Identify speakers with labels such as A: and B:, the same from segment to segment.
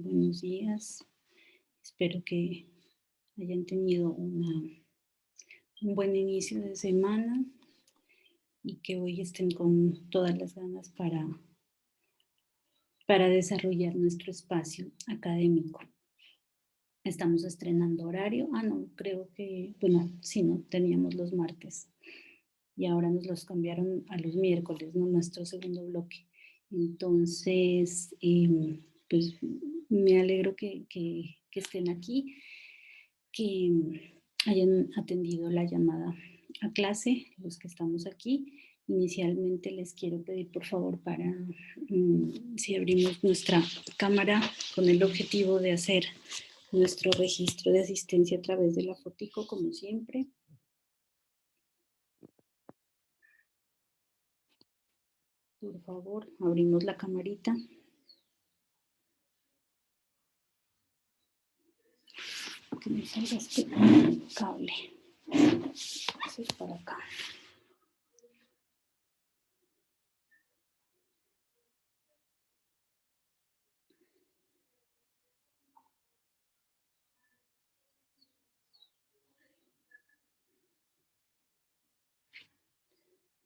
A: Buenos días. Espero que hayan tenido un buen inicio de semana y que hoy estén con todas las ganas para desarrollar nuestro espacio académico. Estamos estrenando horario. No, creo que, bueno, sí, no, teníamos los martes y ahora nos los cambiaron a los miércoles, ¿no? Nuestro segundo bloque. Entonces, pues me alegro que estén aquí, que hayan atendido la llamada a clase, los que estamos aquí. Inicialmente les quiero pedir por favor si abrimos nuestra cámara con el objetivo de hacer nuestro registro de asistencia a través de la fotico, como siempre. Por favor, abrimos la camarita. Que me salga este cable. Eso es para acá.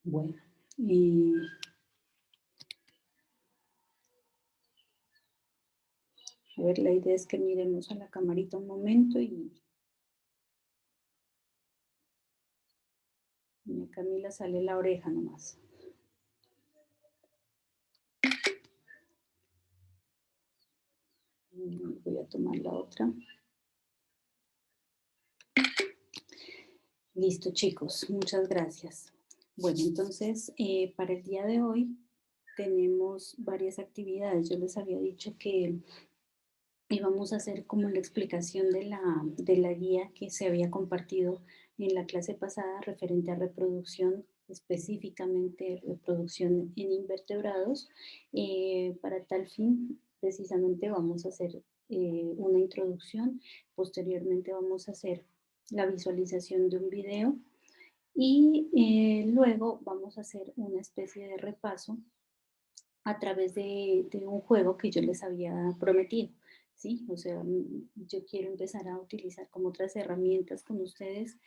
A: Bueno, a ver, la idea es que miremos a la camarita un momento y a Camila sale la oreja nomás. Voy a tomar la otra. Listo, chicos, muchas gracias. Bueno, entonces, para el día de hoy tenemos varias actividades. Yo les había dicho que íbamos a hacer como la explicación de la guía que se había compartido en la clase pasada referente a reproducción, específicamente reproducción en invertebrados. Para tal fin, precisamente vamos a hacer una introducción, posteriormente vamos a hacer la visualización de un video y luego vamos a hacer una especie de repaso a través de un juego que yo les había prometido, ¿sí? O sea, yo quiero empezar a utilizar como otras herramientas con ustedes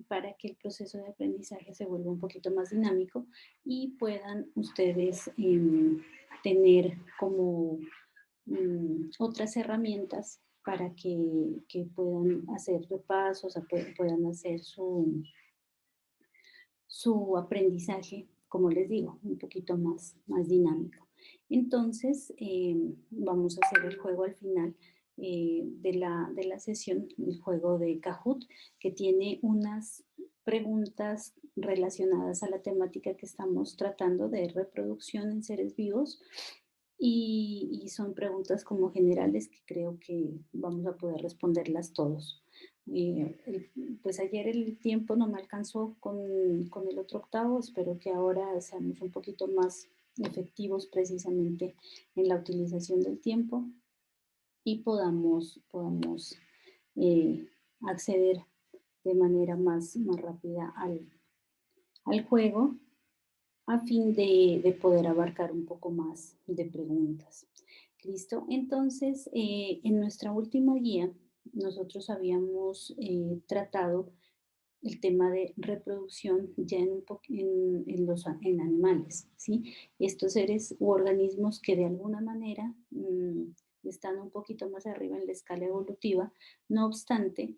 A: para que el proceso de aprendizaje se vuelva un poquito más dinámico y puedan ustedes tener como otras herramientas para que puedan hacer repasos, puedan hacer su aprendizaje, como les digo, un poquito más dinámico. Entonces, vamos a hacer el juego al final de la sesión, el juego de Kahoot, que tiene unas preguntas relacionadas a la temática que estamos tratando de reproducción en seres vivos y son preguntas como generales que creo que vamos a poder responderlas todos. Pues ayer el tiempo no me alcanzó con el otro octavo, espero que ahora seamos un poquito más efectivos precisamente en la utilización del tiempo y podamos acceder de manera más rápida al juego a fin de poder abarcar un poco más de preguntas. ¿Listo? Entonces, en nuestra última guía, nosotros habíamos tratado el tema de reproducción ya en animales, ¿sí? Estos seres u organismos que de alguna manera están un poquito más arriba en la escala evolutiva, no obstante,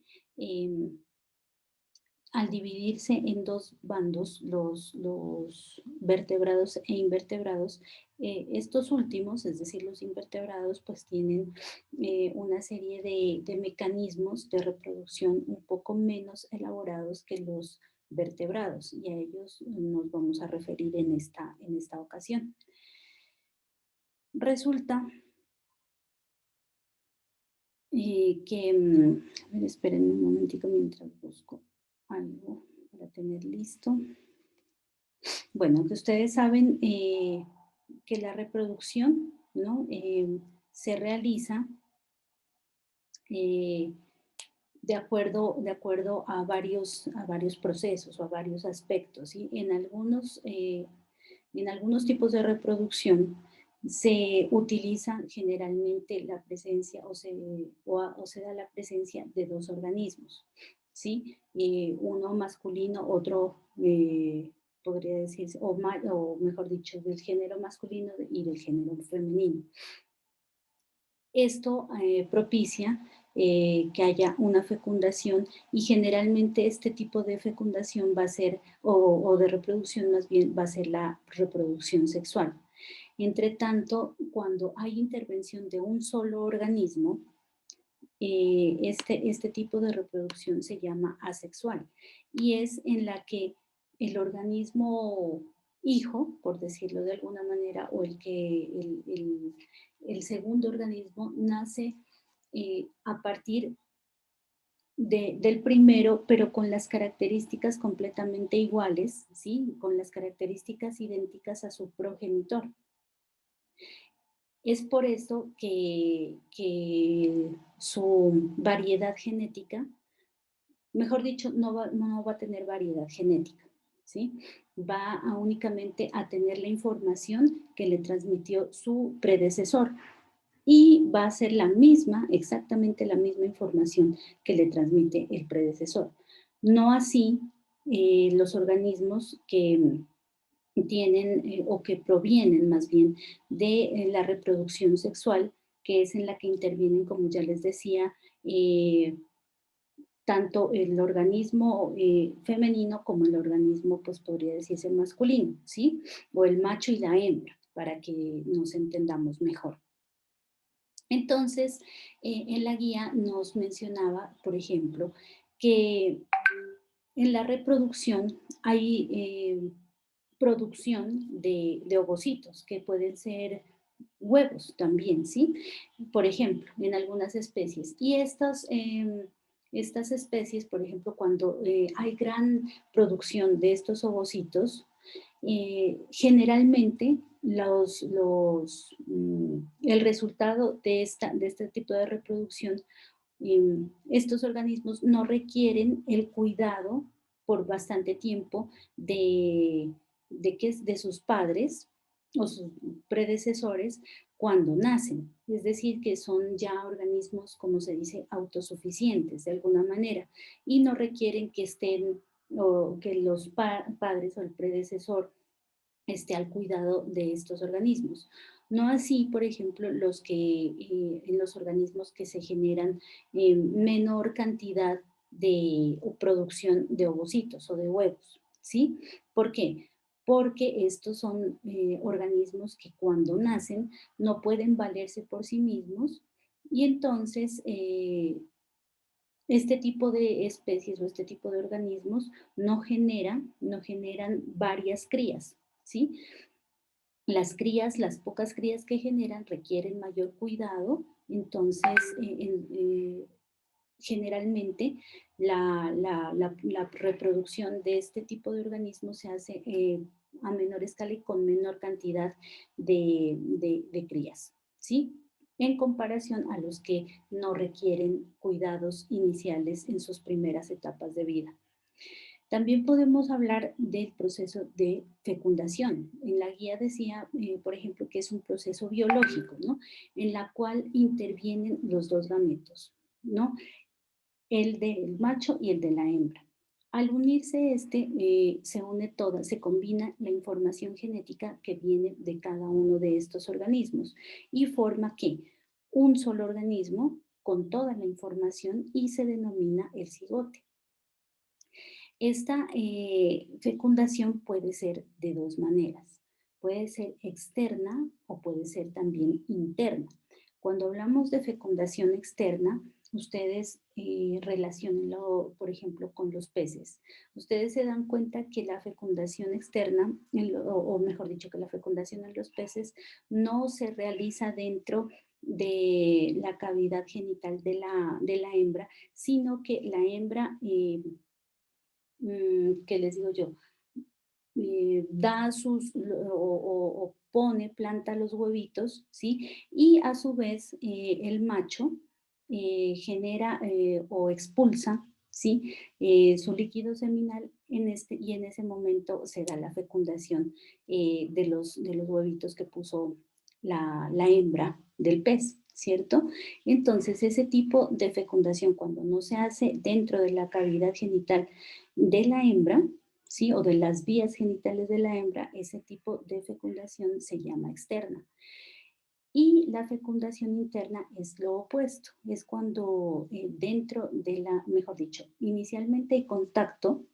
A: al dividirse en dos bandos, los vertebrados e invertebrados, estos últimos, es decir, los invertebrados, pues tienen una serie de mecanismos de reproducción un poco menos elaborados que los vertebrados y a ellos nos vamos a referir en esta ocasión. Resulta a ver, esperen un momentico mientras busco algo para tener listo. Bueno, que ustedes saben que la reproducción, ¿no? Se realiza de acuerdo a varios procesos o a varios aspectos. ¿Sí? En algunos tipos de reproducción se utiliza generalmente la presencia o se da la presencia de dos organismos, ¿sí? Uno masculino, otro, podría decirse, o mejor dicho, del género masculino y del género femenino. Esto propicia que haya una fecundación y generalmente este tipo de fecundación va a ser, o de reproducción más bien, va a ser la reproducción sexual. Entre tanto, cuando hay intervención de un solo organismo, este tipo de reproducción se llama asexual y es en la que el organismo hijo, por decirlo de alguna manera, o el segundo organismo nace a partir del primero, pero con las características completamente iguales, ¿sí? Con las características idénticas a su progenitor. Es por eso que su variedad genética, mejor dicho, no va a tener variedad genética, ¿sí? Va a únicamente a tener la información que le transmitió su predecesor y va a ser la misma, exactamente la misma información que le transmite el predecesor. No así los organismos que tienen o que provienen más bien de la reproducción sexual, que es en la que intervienen, como ya les decía, tanto el organismo femenino como el organismo, pues podría decirse masculino, ¿sí? O el macho y la hembra, para que nos entendamos mejor. Entonces, en la guía nos mencionaba, por ejemplo, que en la reproducción hay producción de ovocitos, que pueden ser huevos también, ¿sí? Por ejemplo, en algunas especies. Y estas especies, por ejemplo, cuando hay gran producción de estos ovocitos, generalmente el resultado de este tipo de reproducción, estos organismos no requieren el cuidado por bastante tiempo de sus padres o sus predecesores cuando nacen. Es decir, que son ya organismos, como se dice, autosuficientes de alguna manera y no requieren que estén o que los padres o el predecesor esté al cuidado de estos organismos. No así, por ejemplo, en los organismos que se generan menor cantidad de producción de ovocitos o de huevos, ¿sí? ¿Por qué? Porque estos son organismos que cuando nacen no pueden valerse por sí mismos y entonces este tipo de especies o este tipo de organismos no generan varias crías, ¿sí? Las pocas crías que generan requieren mayor cuidado, entonces generalmente la reproducción de este tipo de organismos se hace a menor escala y con menor cantidad de crías, ¿sí? En comparación a los que no requieren cuidados iniciales en sus primeras etapas de vida. También podemos hablar del proceso de fecundación. En la guía decía, por ejemplo, que es un proceso biológico, ¿no? En la cual intervienen los dos gametos, ¿no? El del macho y el de la hembra. Al unirse se combina la información genética que viene de cada uno de estos organismos y forma que un solo organismo con toda la información y se denomina el cigote. Esta fecundación puede ser de dos maneras. Puede ser externa o puede ser también interna. Cuando hablamos de fecundación externa, ustedes relacionenlo, por ejemplo, con los peces. Ustedes se dan cuenta que la fecundación externa, o mejor dicho, que la fecundación en los peces no se realiza dentro de la cavidad genital de la hembra, sino que la hembra ¿qué les digo yo? Da o pone, planta los huevitos, ¿sí? Y a su vez el macho genera o expulsa, ¿sí? Su líquido seminal y en ese momento se da la fecundación de los huevitos que puso la hembra del pez, ¿cierto? Entonces, ese tipo de fecundación, cuando no se hace dentro de la cavidad genital de la hembra, ¿sí? O de las vías genitales de la hembra, ese tipo de fecundación se llama externa. Y la fecundación interna es lo opuesto, es cuando dentro de la, mejor dicho, inicialmente hay contacto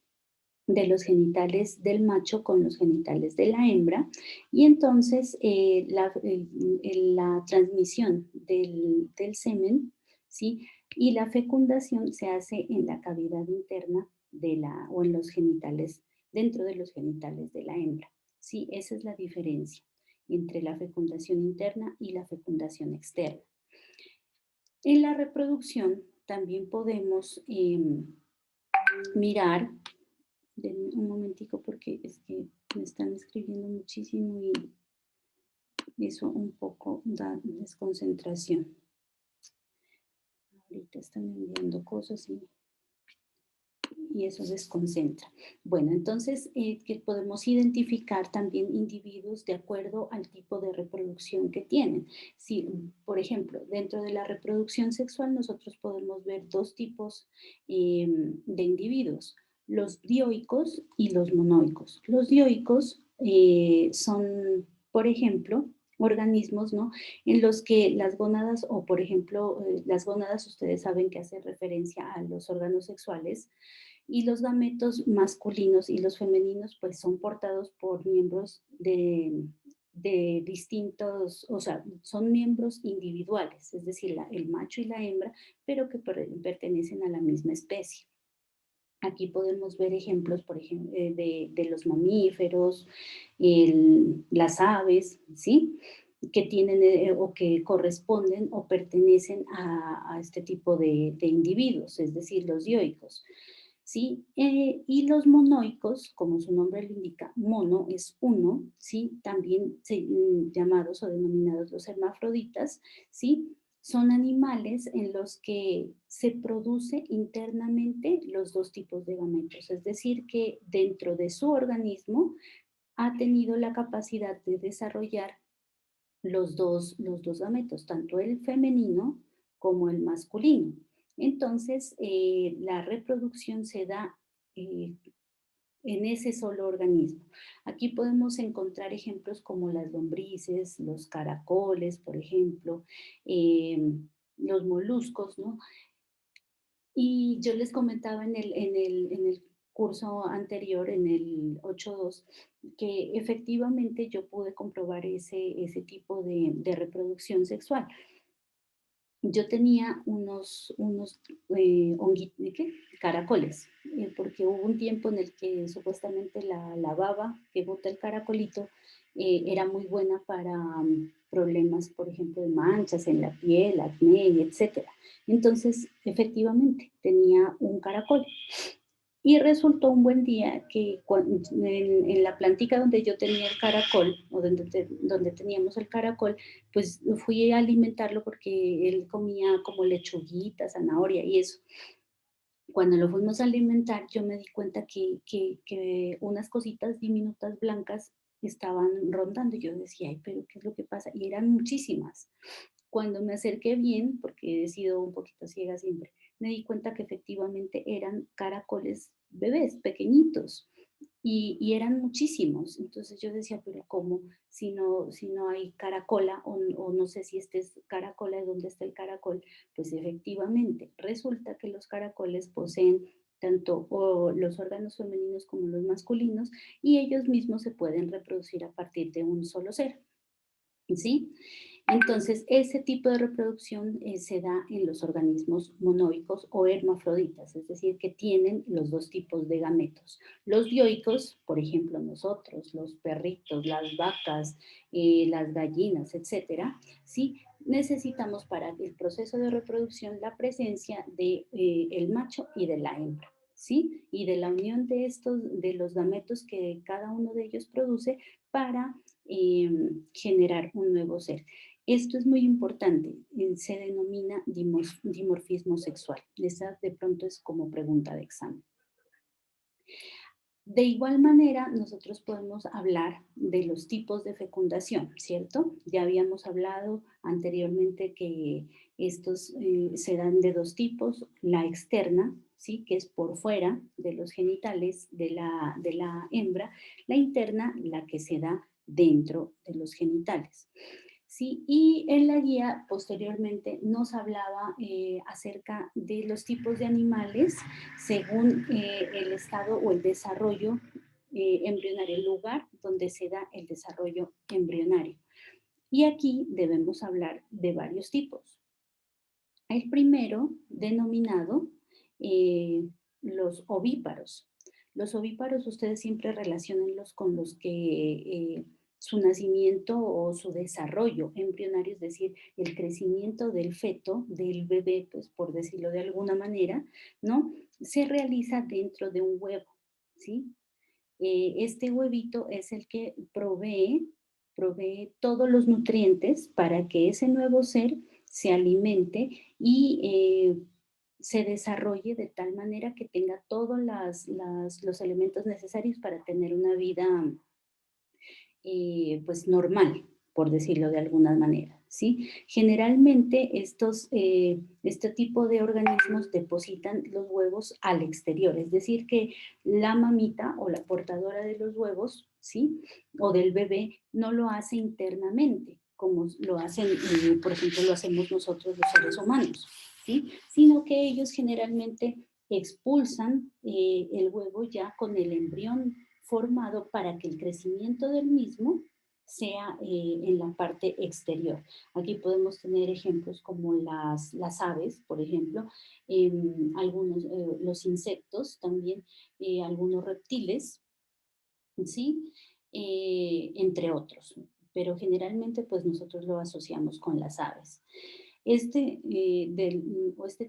A: de los genitales del macho con los genitales de la hembra y entonces la transmisión del semen, ¿sí? Y la fecundación se hace en la cavidad interna o en los genitales, dentro de los genitales de la hembra, ¿sí? Esa es la diferencia entre la fecundación interna y la fecundación externa. En la reproducción también podemos mirar. Denme un momentico porque es que me están escribiendo muchísimo y eso un poco da desconcentración. Ahorita están enviando cosas y eso desconcentra. Bueno, entonces que podemos identificar también individuos de acuerdo al tipo de reproducción que tienen. Si, por ejemplo, dentro de la reproducción sexual nosotros podemos ver dos tipos de individuos, los dioicos y los monoicos. Los dioicos son, por ejemplo, organismos, ¿no? En los que las gónadas, o por ejemplo, las gónadas, ustedes saben que hace referencia a los órganos sexuales, y los gametos masculinos y los femeninos pues son portados por miembros de distintos, o sea, son miembros individuales, es decir, el macho y la hembra, pero que pertenecen a la misma especie. Aquí podemos ver ejemplos, por ejemplo, de los mamíferos, las aves, ¿sí? Que tienen o que corresponden o pertenecen a este tipo de individuos, es decir, los dioicos. ¿Sí? Y los monoicos, como su nombre lo indica, mono es uno, ¿sí? También llamados o denominados los hermafroditas, ¿sí? Son animales en los que se produce internamente los dos tipos de gametos, es decir, que dentro de su organismo ha tenido la capacidad de desarrollar los dos gametos, tanto el femenino como el masculino. Entonces, la reproducción se da eh, en ese solo organismo. Aquí podemos encontrar ejemplos como las lombrices, los caracoles, por ejemplo, los moluscos, ¿no? Y yo les comentaba en el curso anterior, en el 8.2, que efectivamente yo pude comprobar ese tipo de reproducción sexual. Yo tenía ¿qué? Caracoles, porque hubo un tiempo en el que supuestamente la baba que bota el caracolito era muy buena para problemas, por ejemplo, de manchas en la piel, acné, etcétera. Entonces, efectivamente, tenía un caracol. Y resultó un buen día que en la plantica donde yo tenía el caracol, o donde teníamos el caracol, pues fui a alimentarlo porque él comía como lechuguita, zanahoria y eso. Cuando lo fuimos a alimentar, yo me di cuenta que unas cositas diminutas blancas estaban rondando. Y yo decía, ay, pero ¿qué es lo que pasa? Y eran muchísimas. Cuando me acerqué bien, porque he sido un poquito ciega siempre, me di cuenta que efectivamente eran caracoles bebés, pequeñitos, y eran muchísimos. Entonces yo decía, pero ¿cómo? Si no hay caracola, o no sé si este es caracola, ¿de dónde está el caracol? Pues efectivamente, resulta que los caracoles poseen tanto los órganos femeninos como los masculinos, y ellos mismos se pueden reproducir a partir de un solo ser. ¿Sí? Entonces, ese tipo de reproducción se da en los organismos monoicos o hermafroditas, es decir, que tienen los dos tipos de gametos. Los dioicos, por ejemplo, nosotros, los perritos, las vacas, las gallinas, etcétera, ¿sí? Necesitamos para el proceso de reproducción la presencia de el macho y de la hembra. ¿Sí? Y de la unión de los gametos que cada uno de ellos produce para generar un nuevo ser. Esto es muy importante, se denomina dimorfismo sexual. Esa de pronto es como pregunta de examen. De igual manera, nosotros podemos hablar de los tipos de fecundación, ¿cierto? Ya habíamos hablado anteriormente que estos se dan de dos tipos, la externa, ¿sí? Que es por fuera de los genitales de la hembra, la interna, la que se da dentro de los genitales. Sí, y en la guía posteriormente nos hablaba acerca de los tipos de animales según el estado o el desarrollo embrionario, el lugar donde se da el desarrollo embrionario. Y aquí debemos hablar de varios tipos. El primero, denominado eh, los ovíparos. Los ovíparos ustedes siempre relacionenlos con los que su nacimiento o su desarrollo embrionario, es decir, el crecimiento del feto, del bebé, pues por decirlo de alguna manera, ¿no? Se realiza dentro de un huevo, ¿sí? Este huevito es el que provee todos los nutrientes para que ese nuevo ser se alimente y se desarrolle de tal manera que tenga todos los elementos necesarios para tener una vida pues normal, por decirlo de alguna manera, ¿sí? Generalmente este tipo de organismos depositan los huevos al exterior, es decir, que la mamita o la portadora de los huevos, ¿sí? O del bebé no lo hace internamente, como lo hacen, por ejemplo, lo hacemos nosotros los seres humanos, ¿sí? Sino que ellos generalmente expulsan el huevo ya con el embrión formado para que el crecimiento del mismo sea en la parte exterior. Aquí podemos tener ejemplos como las aves, por ejemplo, algunos, los insectos también, algunos reptiles, ¿sí? Entre otros. Pero generalmente pues nosotros lo asociamos con las aves. Este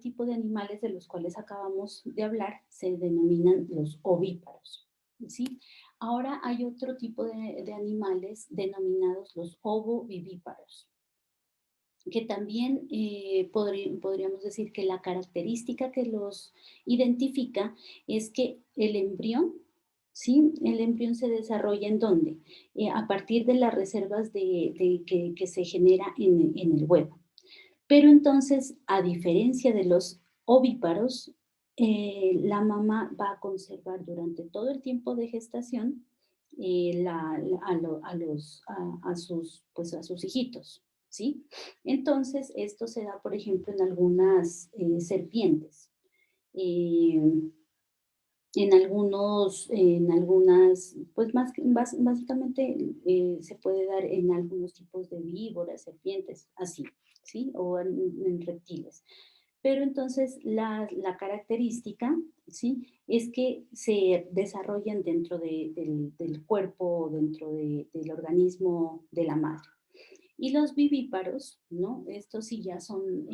A: tipo de animales de los cuales acabamos de hablar se denominan los ovíparos, ¿sí? Ahora hay otro tipo de animales denominados los ovovivíparos, que también podríamos decir que la característica que los identifica es que el embrión, ¿sí? El embrión se desarrolla en dónde? A partir de las reservas que se genera en el huevo. Pero entonces, a diferencia de los ovíparos, la mamá va a conservar durante todo el tiempo de gestación pues a sus hijitos, ¿sí? Entonces, esto se da, por ejemplo, en algunas serpientes. Eh, en algunas, pues básicamente se puede dar en algunos tipos de víboras, serpientes, así, ¿sí? O en reptiles. Pero entonces la característica, ¿sí? Es que se desarrollan dentro del cuerpo, dentro del organismo de la madre. Y los vivíparos, ¿no? Estos sí ya son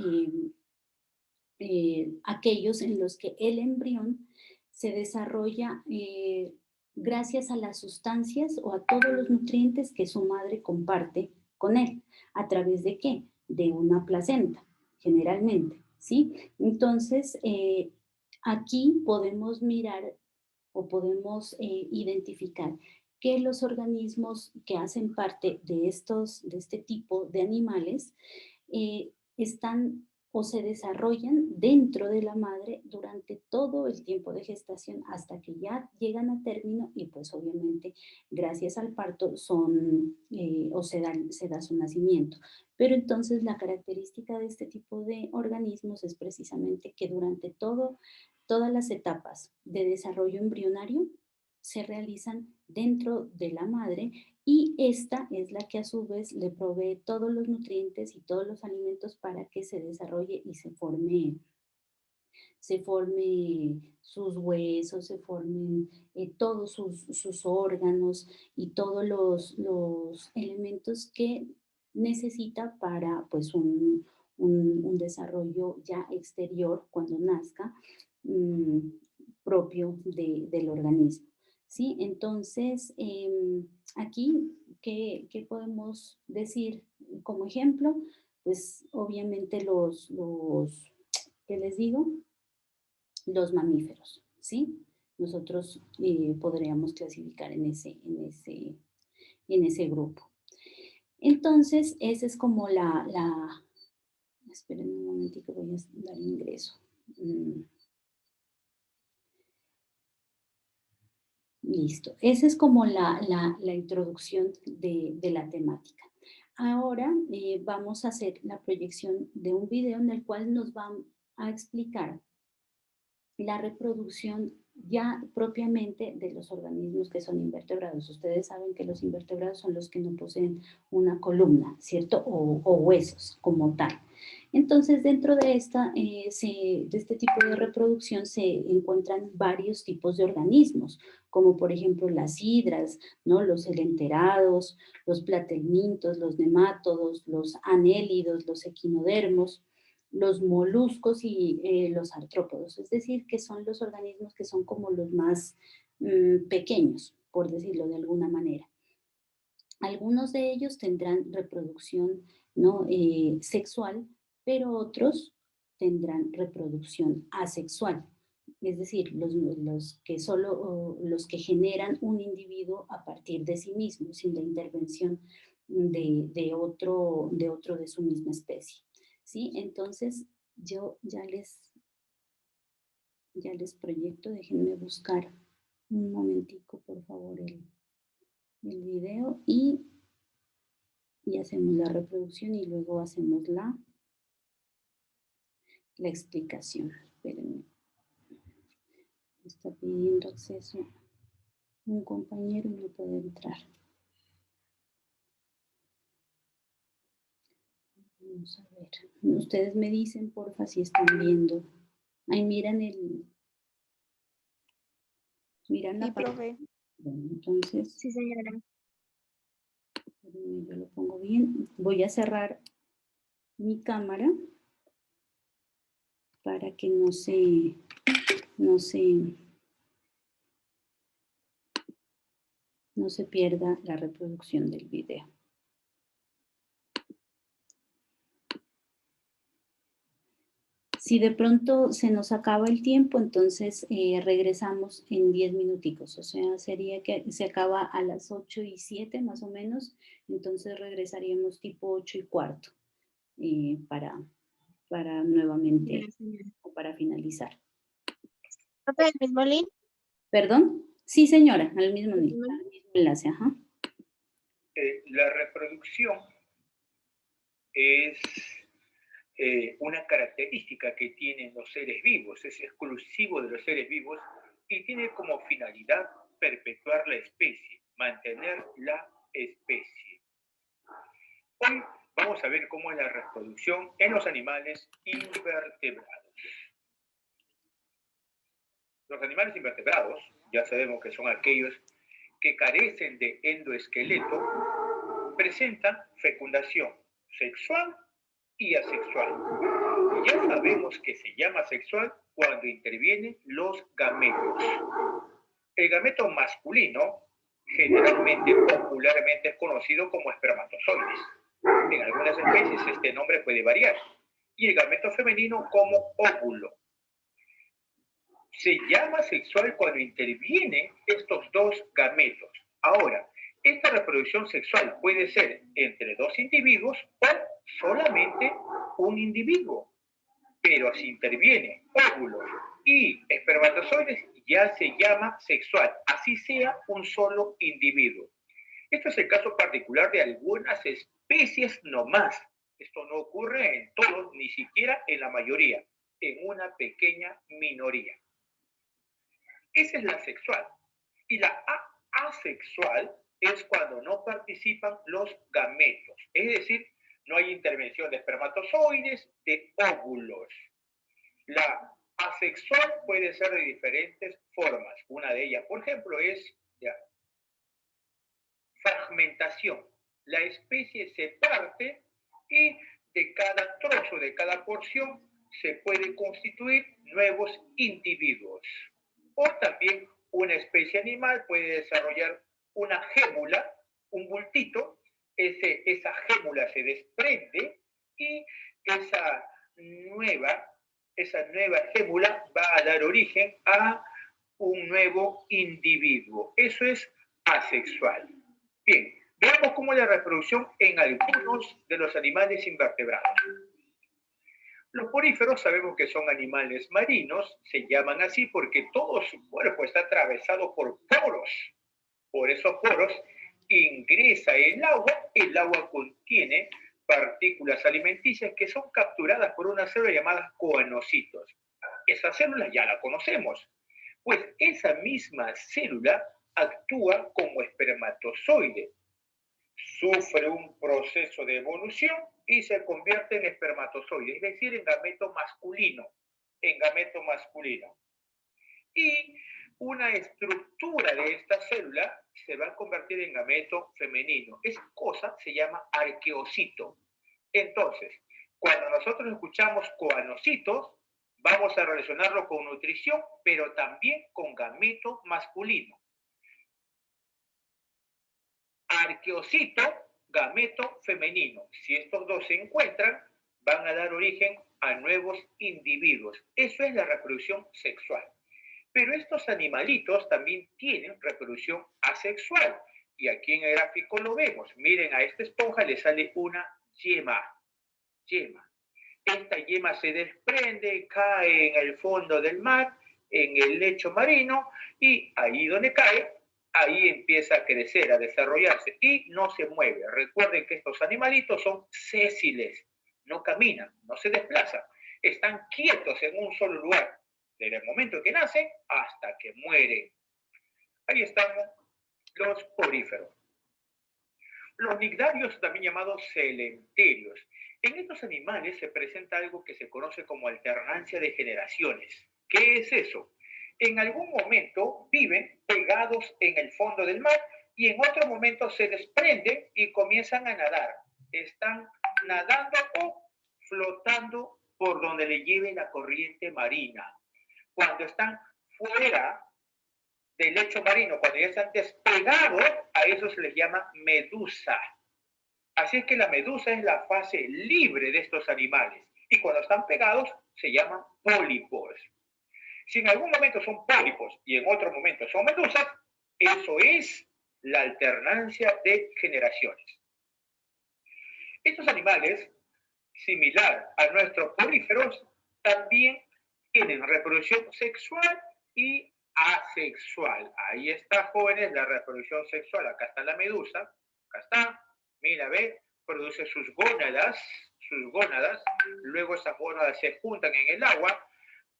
A: aquellos en los que el embrión se desarrolla gracias a las sustancias o a todos los nutrientes que su madre comparte con él. ¿A través de qué? De una placenta, generalmente, ¿sí? Entonces, aquí podemos mirar o podemos identificar que los organismos que hacen parte de este tipo de animales están o se desarrollan dentro de la madre durante todo el tiempo de gestación hasta que ya llegan a término y pues obviamente gracias al parto se da su nacimiento. Pero entonces la característica de este tipo de organismos es precisamente que durante todas las etapas de desarrollo embrionario se realizan dentro de la madre y esta es la que a su vez le provee todos los nutrientes y todos los alimentos para que se desarrolle y se forme sus huesos, se formen todos sus órganos y todos los elementos que necesita para pues un desarrollo ya exterior cuando nazca mm, propio del organismo. ¿Sí? Entonces, aquí, ¿qué podemos decir como ejemplo? Pues obviamente ¿qué les digo? Los mamíferos, ¿sí? nosotros podríamos clasificar en ese grupo. Entonces, esa es como esperen un momentito, voy a dar ingreso. Listo, esa es como la introducción de la temática. Ahora vamos a hacer la proyección de un video en el cual nos van a explicar la reproducción ya propiamente de los organismos que son invertebrados. Ustedes saben que los invertebrados son los que no poseen una columna, ¿cierto? O huesos como tal. Entonces, dentro de de este tipo de reproducción se encuentran varios tipos de organismos, como por ejemplo las hidras, ¿no? Los elenterados, los platelmintos, los nemátodos, los anélidos, los equinodermos, los moluscos y los artrópodos, es decir, que son los organismos que son como los más pequeños, por decirlo de alguna manera. Algunos de ellos tendrán reproducción, ¿no? Sexual, pero otros tendrán reproducción asexual, es decir, los que generan un individuo a partir de sí mismo, sin la intervención de otro de su misma especie. ¿Sí? Entonces, yo ya les proyecto, déjenme buscar un momentico, por favor, el video y hacemos la reproducción y luego hacemos la explicación. Espérenme. Me está pidiendo acceso un compañero y no puede entrar. Vamos a ver. Ustedes me dicen, porfa, si están viendo. Ahí miran miran la pantalla.
B: Profe.
A: Bueno, entonces.
B: Sí, señora.
A: Yo lo pongo bien. Voy a cerrar mi cámara para que no se pierda la reproducción del video. Si de pronto se nos acaba el tiempo, entonces regresamos en 10 minuticos. O sea, sería que se acaba a las 8:07 más o menos, entonces regresaríamos tipo 8:15 para nuevamente o para finalizar.
B: ¿Profe, el mismo link?
A: ¿Perdón? Sí, señora, al mismo enlace, ajá.
C: La reproducción es una característica que tienen los seres vivos, es exclusivo de los seres vivos y tiene como finalidad perpetuar la especie, mantener la especie. Hoy vamos a ver cómo es la reproducción en los animales invertebrados. Los animales invertebrados, ya sabemos que son aquellos que carecen de endoesqueleto, presentan fecundación sexual y asexual. Ya sabemos que se llama sexual cuando intervienen los gametos. El gameto masculino, generalmente, popularmente es conocido como espermatozoides. En algunas especies este nombre puede variar. Y el gameto femenino como óvulo. Se llama sexual cuando intervienen estos dos gametos. Ahora, esta reproducción sexual puede ser entre dos individuos o solamente un individuo. Pero si interviene óvulos y espermatozoides, ya se llama sexual, así sea un solo individuo. Esto es el caso particular de algunas especies nomás. Esto no ocurre en todos, ni siquiera en la mayoría, en una pequeña minoría. Esa es la sexual. Y la asexual es cuando no participan los gametos, es decir, no hay intervención de espermatozoides, de óvulos. La asexual puede ser de diferentes formas. Una de ellas, por ejemplo, es fragmentación. La especie se parte y de cada trozo, de cada porción, se puede constituir nuevos individuos. O también una especie animal puede desarrollar una gémula, un bultito, esa gémula se desprende y esa nueva gémula va a dar origen a un nuevo individuo. Eso es asexual. Bien, veamos cómo es la reproducción en algunos de los animales invertebrados. Los poríferos sabemos que son animales marinos, se llaman así porque todo su cuerpo está atravesado por poros. Por esos poros ingresa el agua contiene partículas alimenticias que son capturadas por una célula llamada coanocitos. Esa célula ya la conocemos, pues esa misma célula actúa como espermatozoide, sufre un proceso de evolución y se convierte en espermatozoide, es decir, en gameto masculino, Y una estructura de esta célula se va a convertir en gameto femenino. Esa cosa se llama arqueocito. Entonces, cuando nosotros escuchamos coanocitos, vamos a relacionarlo con nutrición, pero también con gameto masculino. Arqueocito, gameto femenino. Si estos dos se encuentran, van a dar origen a nuevos individuos. Eso es la reproducción sexual. Pero estos animalitos también tienen reproducción asexual. Y aquí en el gráfico lo vemos. Miren, a esta esponja le sale una yema. Esta yema se desprende, cae en el fondo del mar, en el lecho marino, y ahí donde cae, ahí empieza a crecer, a desarrollarse, y no se mueve. Recuerden que estos animalitos son sésiles, no caminan, no se desplazan, están quietos en un solo lugar, desde el momento que nacen hasta que mueren. Ahí están los poríferos. Los nigdarios, también llamados celenterios. En estos animales se presenta algo que se conoce como alternancia de generaciones. ¿Qué es eso? En algún momento viven pegados en el fondo del mar y en otro momento se desprenden y comienzan a nadar. Están nadando o flotando por donde le lleve la corriente marina. Cuando están fuera del lecho marino, cuando ya están despegados, a eso se les llama medusa. Así es que la medusa es la fase libre de estos animales. Y cuando están pegados, se llaman pólipos. Si en algún momento son pólipos y en otro momento son medusas, eso es la alternancia de generaciones. Estos animales, similar a nuestros poríferos, también tienen reproducción sexual y asexual. Ahí está, jóvenes, la reproducción sexual. Acá está la medusa, acá está, mira, ve, produce sus gónadas, luego esas gónadas se juntan en el agua.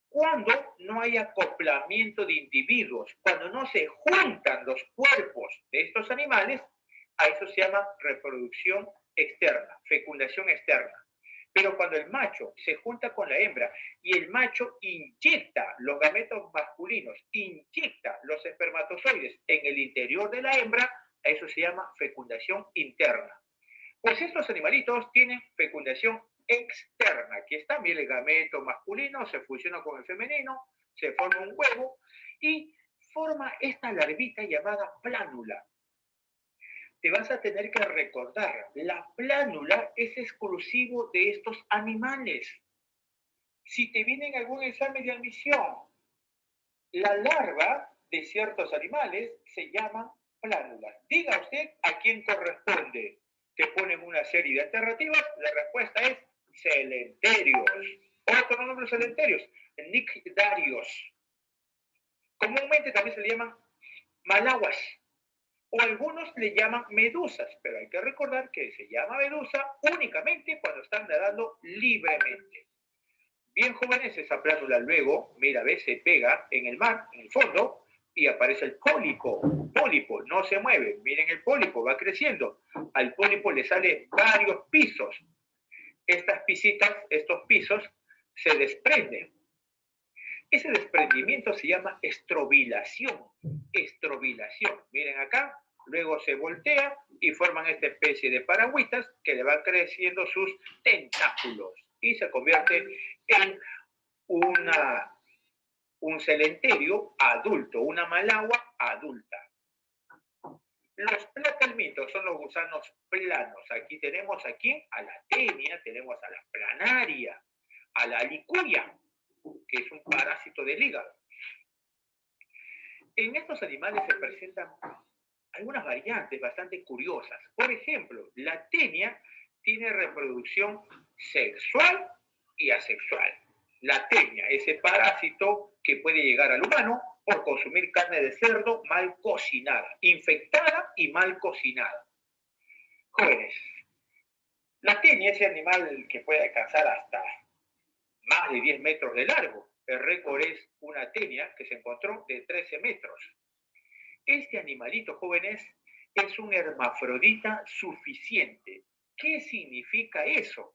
C: Cuando no hay acoplamiento de individuos, cuando no se juntan los cuerpos de estos animales, a eso se llama reproducción externa, fecundación externa. Pero cuando el macho se junta con la hembra y el macho inyecta los gametos masculinos, inyecta los espermatozoides en el interior de la hembra, a eso se llama fecundación interna. Pues estos animalitos tienen fecundación externa. Aquí está, mira, el gameto masculino se fusiona con el femenino, se forma un huevo y forma esta larvita llamada plánula. Te vas a tener que recordar, la plánula es exclusivo de estos animales. Si te viene en algún examen de admisión, la larva de ciertos animales se llama plánula. Diga usted a quién corresponde. Te ponen una serie de alternativas, la respuesta es celenterios. Otro nombre de celenterios, nigdarios. Comúnmente también se le llaman malaguas. O algunos le llaman medusas, pero hay que recordar que se llama medusa únicamente cuando están nadando libremente. Bien, jóvenes, esa plánula luego, mira, ve, se pega en el mar, en el fondo, y aparece el pólipo. Pólipo, no se mueve. Miren el pólipo, va creciendo. Al pólipo le salen varios pisos. Estas pisitas, estos pisos, se desprenden. Ese desprendimiento se llama estrobilación. Estrobilación. Miren acá, luego se voltea y forman esta especie de paragüitas que le van creciendo sus tentáculos y se convierte en un celenterio adulto, una malagua adulta. Los platalmitos son los gusanos planos. Aquí tenemos a la tenia, tenemos a la planaria, a la licuria, que es un parásito del hígado. en estos animales se presentan algunas variantes bastante curiosas. Por ejemplo, la tenia tiene reproducción sexual y asexual. La tenia, ese parásito que puede llegar al humano por consumir carne de cerdo mal cocinada, infectada y mal cocinada. Jóvenes, la tenia es el animal que puede alcanzar hasta más de 10 metros de largo. El récord es una tenia que se encontró de 13 metros. Este animalito, jóvenes, es un hermafrodita suficiente. ¿Qué significa eso?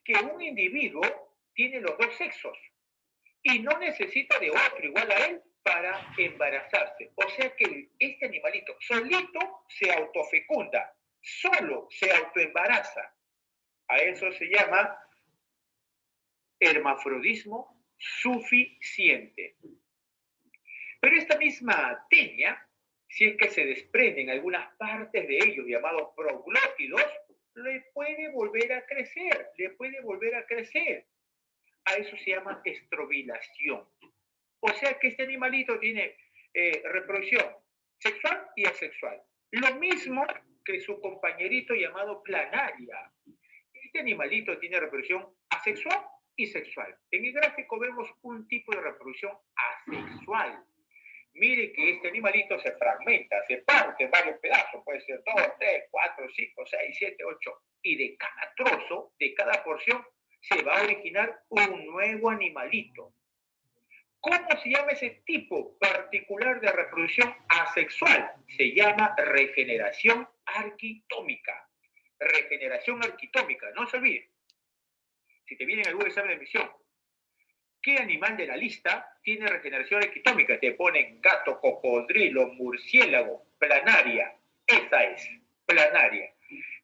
C: Que un individuo tiene los dos sexos y no necesita de otro igual a él para embarazarse. O sea que este animalito solito se autofecunda, solo se autoembaraza. A eso se llama hermafrodismo suficiente. Pero esta misma tenia, si es que se desprenden algunas partes de ellos llamados proglótidos, le puede volver a crecer, A eso se llama estrobilación. O sea que este animalito tiene reproducción sexual y asexual. Lo mismo que su compañerito llamado planaria. Este animalito tiene reproducción asexual y sexual. En el gráfico vemos un tipo de reproducción asexual. Mire que este animalito se fragmenta, se parte en varios pedazos, puede ser 2, 3, 4, 5, 6, 7, 8. Y de cada trozo, de cada porción, se va a originar un nuevo animalito. ¿Cómo se llama ese tipo particular de reproducción asexual? Se llama regeneración arquitómica. Regeneración arquitómica, no se olviden. Si te viene en algún examen de admisión, ¿qué animal de la lista tiene regeneración arquitómica? Te ponen gato, cocodrilo, murciélago, planaria. Esa es, planaria.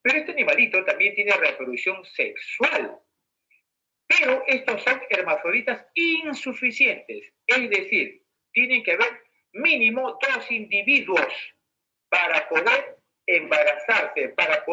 C: Pero este animalito también tiene reproducción sexual. Pero estos son hermafroditas insuficientes. Es decir, tienen que haber mínimo 2 individuos para poder embarazarse, para poder